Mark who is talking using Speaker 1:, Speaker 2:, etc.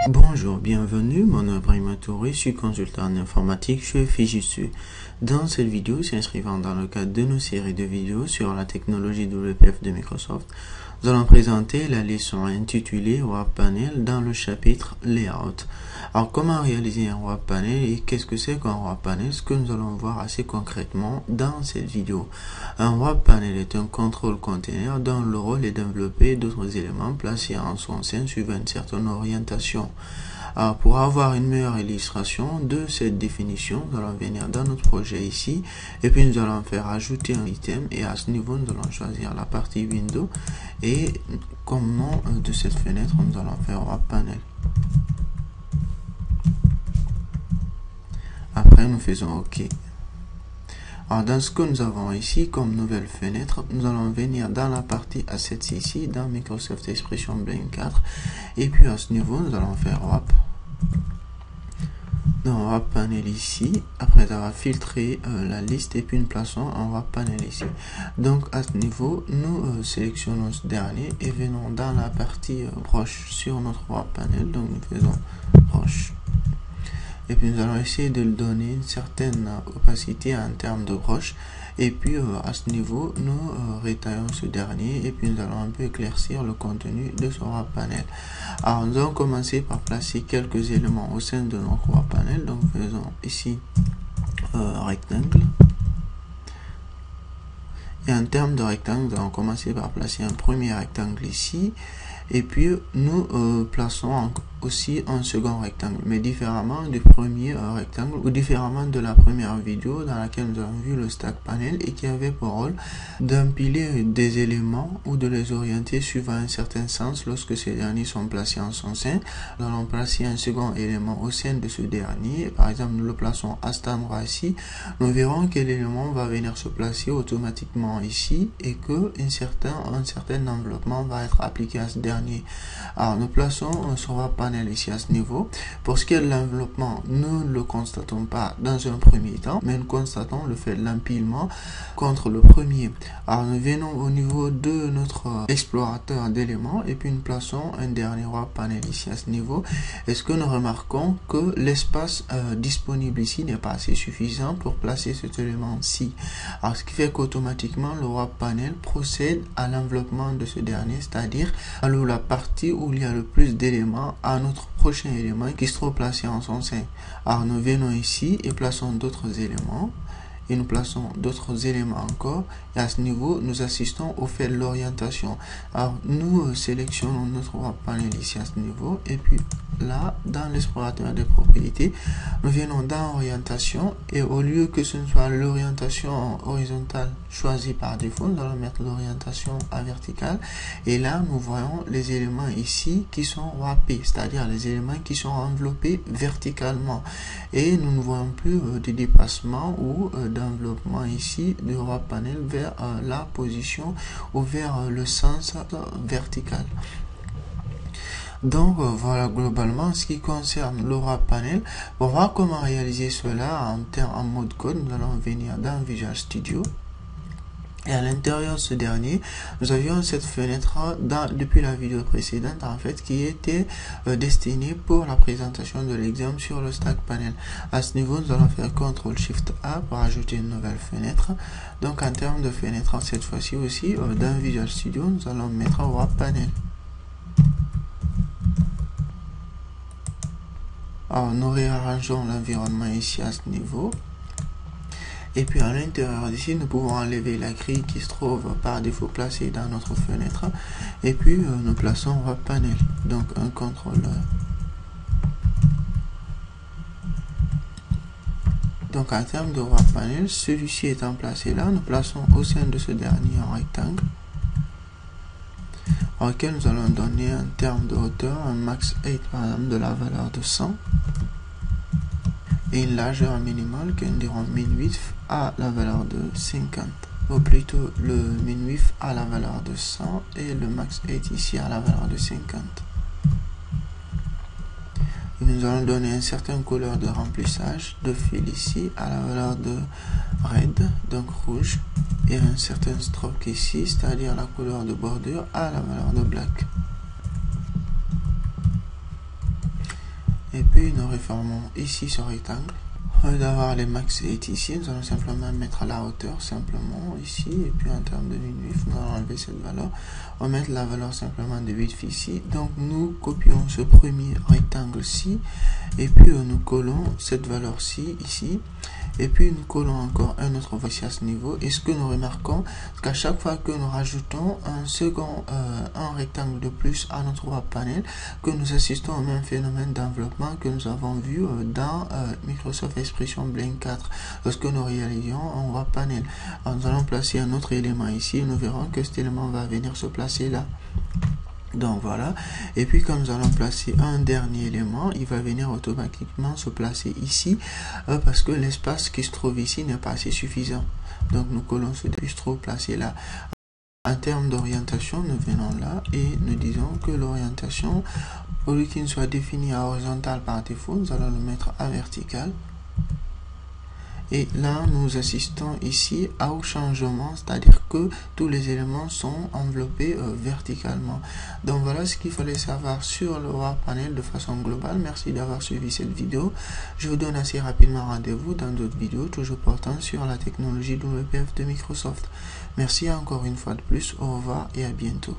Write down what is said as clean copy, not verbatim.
Speaker 1: Bonjour, bienvenue, mon nom est Ibrahima Touré, je suis consultant en informatique chez Fujitsu. Dans cette vidéo, s'inscrivant dans le cadre de nos séries de vidéos sur la technologie WPF de Microsoft, nous allons présenter la leçon intitulée Web Panel dans le chapitre Layout. Alors, comment réaliser un Web Panel et qu'est-ce que c'est qu'un Web Panel? Ce que nous allons voir assez concrètement dans cette vidéo. Un Web Panel est un contrôle container dont le rôle est d'envelopper d'autres éléments placés en son sein suivant une certaine orientation. Alors, pour avoir une meilleure illustration de cette définition, nous allons venir dans notre projet ici et puis nous allons faire ajouter un item et à ce niveau nous allons choisir la partie Windows et comme nom de cette fenêtre nous allons faire Web Panel. Après nous faisons OK. Alors dans ce que nous avons ici comme nouvelle fenêtre, nous allons venir dans la partie Assets ici, dans Microsoft Expression Blend 4. Et puis à ce niveau, nous allons faire Web. Dans Web Panel ici, après avoir filtré la liste et puis nous plaçons un Web Panel ici. Donc à ce niveau, nous sélectionnons ce dernier et venons dans la partie Broche sur notre Web Panel. Donc nous faisons Broche. Et puis nous allons essayer de lui donner une certaine opacité en termes de broche. Et puis à ce niveau, nous rétaillons ce dernier et puis nous allons un peu éclaircir le contenu de ce Web Panel. Alors nous allons commencer par placer quelques éléments au sein de notre Web Panel. Donc faisons ici rectangle. Et en termes de rectangle, nous allons commencer par placer un premier rectangle ici. Et puis nous plaçons aussi un second rectangle, mais différemment du premier rectangle ou différemment de la première vidéo dans laquelle nous avons vu le stack panel et qui avait pour rôle d'empiler des éléments ou de les orienter suivant un certain sens lorsque ces derniers sont placés en son sein. Nous allons placer un second élément au sein de ce dernier. Par exemple, nous le plaçons à cet endroit ici. Nous verrons que l'élément va venir se placer automatiquement ici et que un certain enveloppement va être appliqué à ce dernier. Alors nous plaçons sur Web Panel ici à ce niveau. Pour ce qui est de l'enveloppement, nous ne le constatons pas dans un premier temps, mais nous constatons le fait de l'empilement contre le premier. Alors nous venons au niveau de notre explorateur d'éléments et puis nous plaçons un dernier Web Panel ici à ce niveau. Est-ce que nous remarquons que l'espace disponible ici n'est pas assez suffisant pour placer cet élément-ci? Alors ce qui fait qu'automatiquement le Web Panel procède à l'enveloppement de ce dernier, c'est-à-dire à la partie où il y a le plus d'éléments à notre prochain élément qui se trouve placé en son sein. Alors nous venons ici et plaçons d'autres éléments et nous plaçons d'autres éléments encore et à ce niveau nous assistons au fait de l'orientation. Alors nous sélectionnons notre Web Panel ici à ce niveau et puis là dans l'explorateur des propriétés nous venons dans orientation et au lieu que ce ne soit l'orientation horizontale choisie par défaut, nous allons mettre l'orientation à verticale et là nous voyons les éléments ici qui sont wrappés, c'est-à-dire les éléments qui sont enveloppés verticalement et nous ne voyons plus de dépassement ou d'enveloppement ici du Web Panel vers la position ou vers le sens vertical. Donc voilà globalement ce qui concerne le Web Panel. Pour voir comment réaliser cela en mode code, nous allons venir dans Visual Studio. Et à l'intérieur de ce dernier, nous avions cette fenêtre depuis la vidéo précédente en fait qui était destinée pour la présentation de l'exemple sur le stack panel. À ce niveau, nous allons faire CTRL SHIFT A pour ajouter une nouvelle fenêtre. Donc en termes de fenêtre, cette fois-ci aussi, dans Visual Studio, nous allons mettre Web Panel. Alors nous réarrangeons l'environnement ici à ce niveau. Et puis à l'intérieur d'ici, nous pouvons enlever la grille qui se trouve par défaut placée dans notre fenêtre. Et puis nous plaçons Web Panel. Donc un CTRL. Donc en termes de Web Panel, celui-ci étant placé là, nous plaçons au sein de ce dernier un rectangle auquel nous allons donner en termes de hauteur un max 8 par exemple de la valeur de 100 et une largeur minimale qui diront min width à la valeur de 50 ou plutôt le min width à la valeur de 100 et le max 8 ici à la valeur de 50. Nous allons donner une certaine couleur de remplissage de fil ici à la valeur de red, donc rouge, et un certain stroke ici, c'est-à-dire la couleur de bordure à la valeur de black. Et puis nous réformons ici ce rectangle. Au lieu d'avoir les max 8 ici, nous allons simplement mettre la hauteur simplement ici, et puis en termes de min-width, nous allons enlever cette valeur, on va mettre la valeur simplement de width ici. Donc nous copions ce premier rectangle-ci, et puis nous collons cette valeur-ci ici, et puis nous collons encore un autre voici à ce niveau. Et ce que nous remarquons, c'est qu'à chaque fois que nous rajoutons un rectangle de plus à notre wrap panel, que nous assistons au même phénomène d'enveloppement que nous avons vu dans Microsoft Expression Blend 4 lorsque nous réalisions un wrap panel. Alors, nous allons placer un autre élément ici et nous verrons que cet élément va venir se placer là. Donc voilà, et puis quand nous allons placer un dernier élément, il va venir automatiquement se placer ici parce que l'espace qui se trouve ici n'est pas assez suffisant. Donc nous collons ce qui se trouve placé là. En termes d'orientation, nous venons là et nous disons que l'orientation, au lieu qu'il soit défini à horizontal par défaut, nous allons le mettre à vertical. Et là, nous assistons ici au changement, c'est-à-dire que tous les éléments sont enveloppés verticalement. Donc voilà ce qu'il fallait savoir sur le wrap panel de façon globale. Merci d'avoir suivi cette vidéo. Je vous donne assez rapidement rendez-vous dans d'autres vidéos, toujours portant sur la technologie WPF de Microsoft. Merci encore une fois de plus, au revoir et à bientôt.